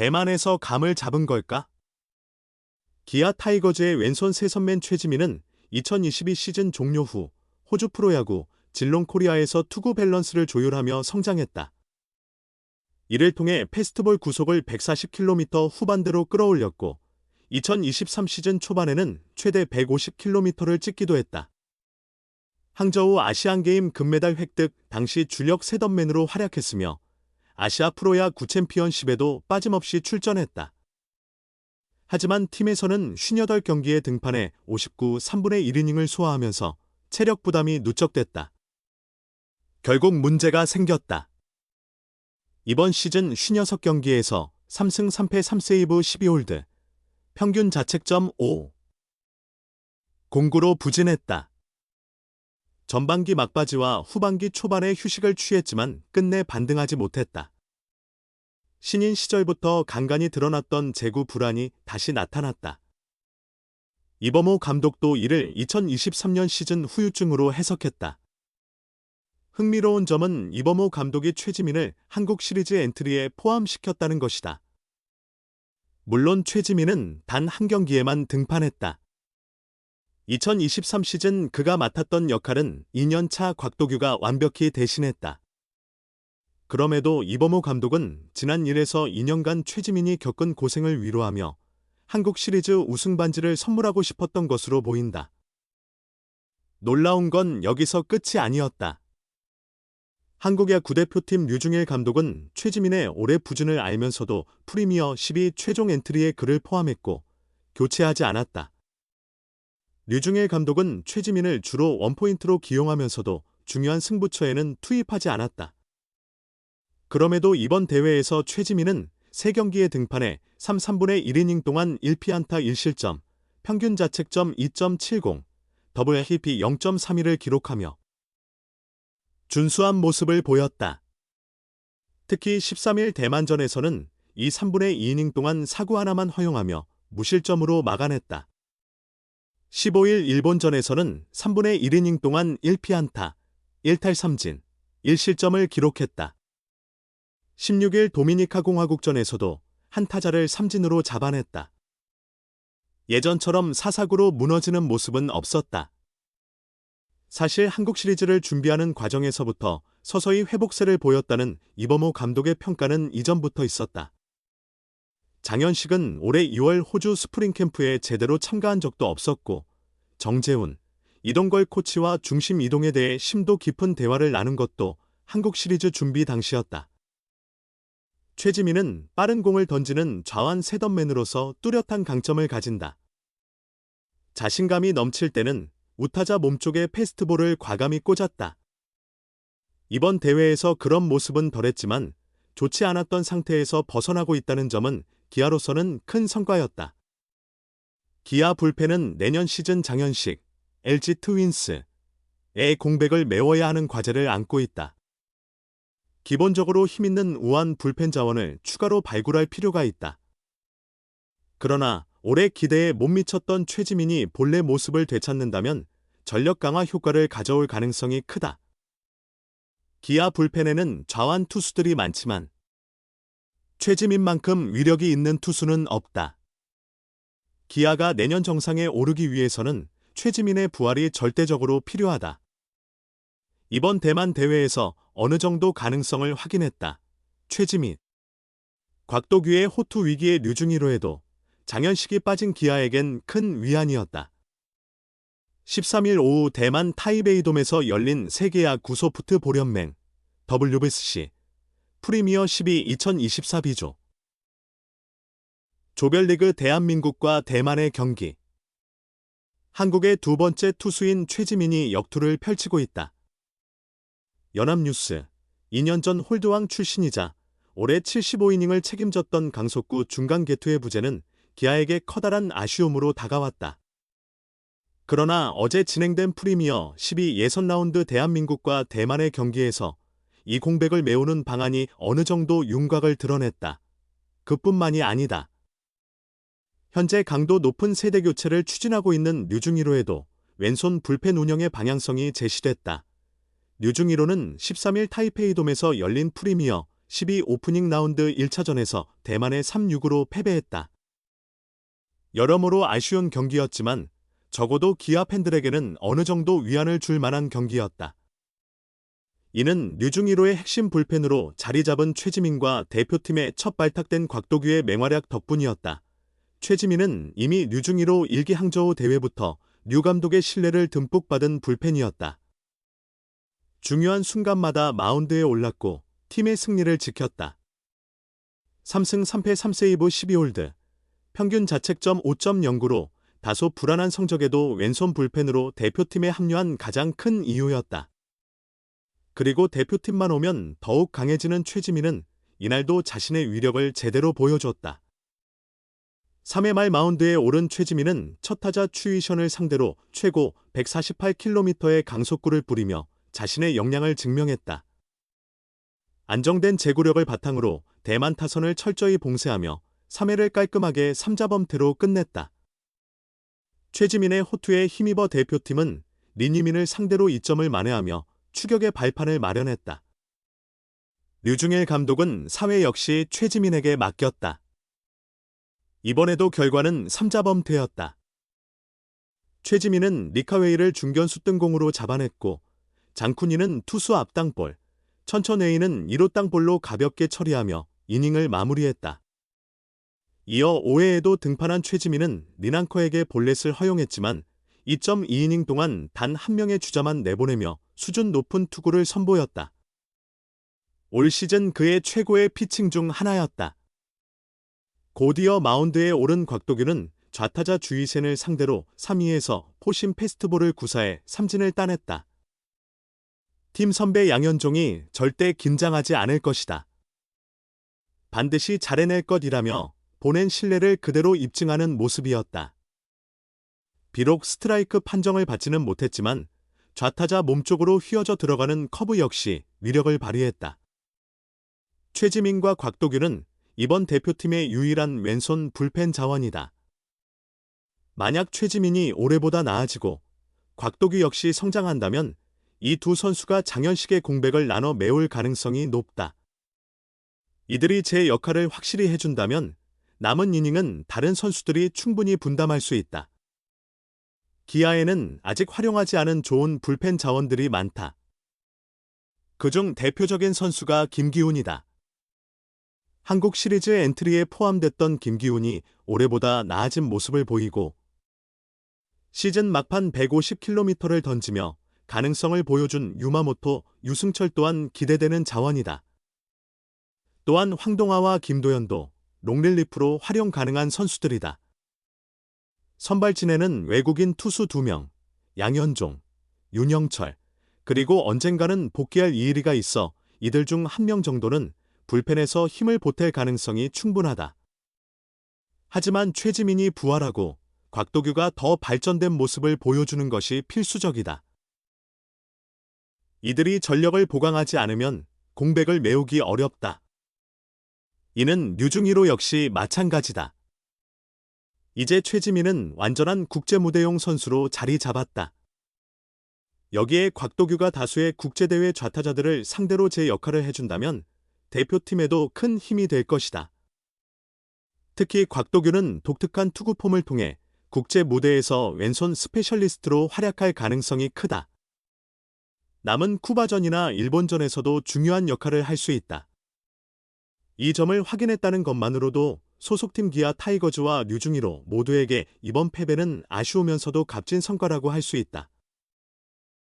대만에서 감을 잡은 걸까? 기아 타이거즈의 왼손 세선맨 최지민은 2022 시즌 종료 후 호주 프로야구 질롱 코리아에서 투구 밸런스를 조율하며 성장했다. 이를 통해 패스트볼 구속을 140km 후반대로 끌어올렸고 2023 시즌 초반에는 최대 150km를 찍기도 했다. 항저우 아시안게임 금메달 획득 당시 주력 셋업맨으로 활약했으며 아시아 프로야 구챔피언십에도 빠짐없이 출전했다. 하지만 팀에서는 58경기에 등판해 59 3분의 1이닝을 소화하면서 체력 부담이 누적됐다. 결국 문제가 생겼다. 이번 시즌 56경기에서 3승 3패 3세이브 12홀드, 평균 자책점 5. 0구로 부진했다. 전반기 막바지와 후반기 초반에 휴식을 취했지만 끝내 반등하지 못했다. 신인 시절부터 간간히 드러났던 제구 불안이 다시 나타났다. 이범호 감독도 이를 2023년 시즌 후유증으로 해석했다. 흥미로운 점은 이범호 감독이 최지민을 한국 시리즈 엔트리에 포함시켰다는 것이다. 물론 최지민은 단 한 경기에만 등판했다. 2023 시즌 그가 맡았던 역할은 2년차 곽도규가 완벽히 대신했다. 그럼에도 이범호 감독은 지난 1에서 2년간 최지민이 겪은 고생을 위로하며 한국 시리즈 우승 반지를 선물하고 싶었던 것으로 보인다. 놀라운 건 여기서 끝이 아니었다. 한국 야구 대표팀 류중일 감독은 최지민의 올해 부진을 알면서도 프리미어 12 최종 엔트리에 그를 포함했고 교체하지 않았다. 류중일 감독은 최지민을 주로 원포인트로 기용하면서도 중요한 승부처에는 투입하지 않았다. 그럼에도 이번 대회에서 최지민은 3경기에 등판해 3분의 1이닝 동안 1피안타 1실점, 평균 자책점 2.70, 더블 FP 0.31을 기록하며 준수한 모습을 보였다. 특히 13일 대만전에서는 이 3분의 2이닝 동안 사구 하나만 허용하며 무실점으로 막아냈다. 15일 일본전에서는 3분의 1이닝 동안 1피안타, 1탈3진, 1실점을 기록했다. 16일 도미니카 공화국전에서도 한 타자를 삼진으로 잡아냈다. 예전처럼 사사구로 무너지는 모습은 없었다. 사실 한국 시리즈를 준비하는 과정에서부터 서서히 회복세를 보였다는 이범호 감독의 평가는 이전부터 있었다. 장현식은 올해 2월 호주 스프링 캠프에 제대로 참가한 적도 없었고 정재훈, 이동걸 코치와 중심 이동에 대해 심도 깊은 대화를 나눈 것도 한국 시리즈 준비 당시였다. 최지민은 빠른 공을 던지는 좌완 셋업맨으로서 뚜렷한 강점을 가진다. 자신감이 넘칠 때는 우타자 몸쪽에 패스트볼을 과감히 꽂았다. 이번 대회에서 그런 모습은 덜했지만 좋지 않았던 상태에서 벗어나고 있다는 점은 기아로서는 큰 성과였다. 기아 불펜은 내년 시즌 장현식, LG 트윈스의 공백을 메워야 하는 과제를 안고 있다. 기본적으로 힘있는 우완 불펜 자원을 추가로 발굴할 필요가 있다. 그러나 올해 기대에 못 미쳤던 최지민이 본래 모습을 되찾는다면 전력 강화 효과를 가져올 가능성이 크다. 기아 불펜에는 좌완 투수들이 많지만 최지민만큼 위력이 있는 투수는 없다. 기아가 내년 정상에 오르기 위해서는 최지민의 부활이 절대적으로 필요하다. 이번 대만 대회에서 어느 정도 가능성을 확인했다. 최지민. 곽도규의 호투 위기의 류중일호에도 장현식이 빠진 기아에겐 큰 위안이었다. 13일 오후 대만 타이베이돔에서 열린 세계야 구소프트 보련맹 WBC 프리미어 12 2024 B조 조별리그 대한민국과 대만의 경기. 한국의 두 번째 투수인 최지민이 역투를 펼치고 있다. 연합뉴스, 2년 전 홀드왕 출신이자 올해 75이닝을 책임졌던 강속구 중간 개투의 부재는 기아에게 커다란 아쉬움으로 다가왔다. 그러나 어제 진행된 프리미어 12 예선 라운드 대한민국과 대만의 경기에서 이 공백을 메우는 방안이 어느 정도 윤곽을 드러냈다. 그뿐만이 아니다. 현재 강도 높은 세대 교체를 추진하고 있는 류중일호에도 왼손 불펜 운영의 방향성이 제시됐다. 류중일호는 13일 타이페이돔에서 열린 프리미어 12 오프닝 라운드 1차전에서 대만에 3-6으로 패배했다. 여러모로 아쉬운 경기였지만 적어도 기아 팬들에게는 어느 정도 위안을 줄 만한 경기였다. 이는 류중일호의 핵심 불펜으로 자리 잡은 최지민과 대표팀에 첫 발탁된 곽도규의 맹활약 덕분이었다. 최지민은 이미 류중일호 1기 항저우 대회부터 류 감독의 신뢰를 듬뿍 받은 불펜이었다. 중요한 순간마다 마운드에 올랐고 팀의 승리를 지켰다. 3승 3패 3세이브 12홀드, 평균 자책점 5.09로 다소 불안한 성적에도 왼손 불펜으로 대표팀에 합류한 가장 큰 이유였다. 그리고 대표팀만 오면 더욱 강해지는 최지민은 이날도 자신의 위력을 제대로 보여줬다. 3회 말 마운드에 오른 최지민은 첫 타자 추이션을 상대로 최고 148km의 강속구를 뿌리며 자신의 역량을 증명했다. 안정된 제구력을 바탕으로 대만 타선을 철저히 봉쇄하며 3회를 깔끔하게 3자범퇴로 끝냈다. 최지민의 호투에 힘입어 대표팀은 린유민을 상대로 2점을 만회하며 추격의 발판을 마련했다. 류중일 감독은 4회 역시 최지민에게 맡겼다. 이번에도 결과는 3자범퇴였다. 최지민은 리카웨이를 중견수 뜬공으로 잡아냈고 장쿤이는 투수 앞땅볼, 천천웨이는 2루 땅볼로 가볍게 처리하며 이닝을 마무리했다. 이어 5회에도 등판한 최지민은 리난커에게 볼넷을 허용했지만 2.2이닝 동안 단 한 명의 주자만 내보내며 수준 높은 투구를 선보였다. 올 시즌 그의 최고의 피칭 중 하나였다. 곧이어 마운드에 오른 곽도규는 좌타자 주이센을 상대로 3위에서 포심 패스트볼을 구사해 삼진을 따냈다. 팀 선배 양현종이 절대 긴장하지 않을 것이다. 반드시 잘해낼 것이라며 보낸 신뢰를 그대로 입증하는 모습이었다. 비록 스트라이크 판정을 받지는 못했지만 좌타자 몸쪽으로 휘어져 들어가는 커브 역시 위력을 발휘했다. 최지민과 곽도규는 이번 대표팀의 유일한 왼손 불펜 자원이다. 만약 최지민이 올해보다 나아지고 곽도규 역시 성장한다면 이 두 선수가 장현식의 공백을 나눠 메울 가능성이 높다. 이들이 제 역할을 확실히 해준다면 남은 이닝은 다른 선수들이 충분히 분담할 수 있다. 기아에는 아직 활용하지 않은 좋은 불펜 자원들이 많다. 그중 대표적인 선수가 김기훈이다. 한국 시리즈 엔트리에 포함됐던 김기훈이 올해보다 나아진 모습을 보이고 시즌 막판 150km를 던지며 가능성을 보여준 유마모토, 유승철 또한 기대되는 자원이다. 또한 황동아와 김도현도 롱릴리프로 활용 가능한 선수들이다. 선발진에는 외국인 투수 2명, 양현종, 윤영철, 그리고 언젠가는 복귀할 이일이가 있어 이들 중 1명 정도는 불펜에서 힘을 보탤 가능성이 충분하다. 하지만 최지민이 부활하고 곽도규가 더 발전된 모습을 보여주는 것이 필수적이다. 이들이 전력을 보강하지 않으면 공백을 메우기 어렵다. 이는 류중일호 역시 마찬가지다. 이제 최지민은 완전한 국제무대용 선수로 자리 잡았다. 여기에 곽도규가 다수의 국제대회 좌타자들을 상대로 제 역할을 해준다면 대표팀에도 큰 힘이 될 것이다. 특히 곽도규는 독특한 투구폼을 통해 국제 무대에서 왼손 스페셜리스트로 활약할 가능성이 크다. 남은 쿠바전이나 일본전에서도 중요한 역할을 할 수 있다. 이 점을 확인했다는 것만으로도 소속팀 기아 타이거즈와 류중일호 모두에게 이번 패배는 아쉬우면서도 값진 성과라고 할 수 있다.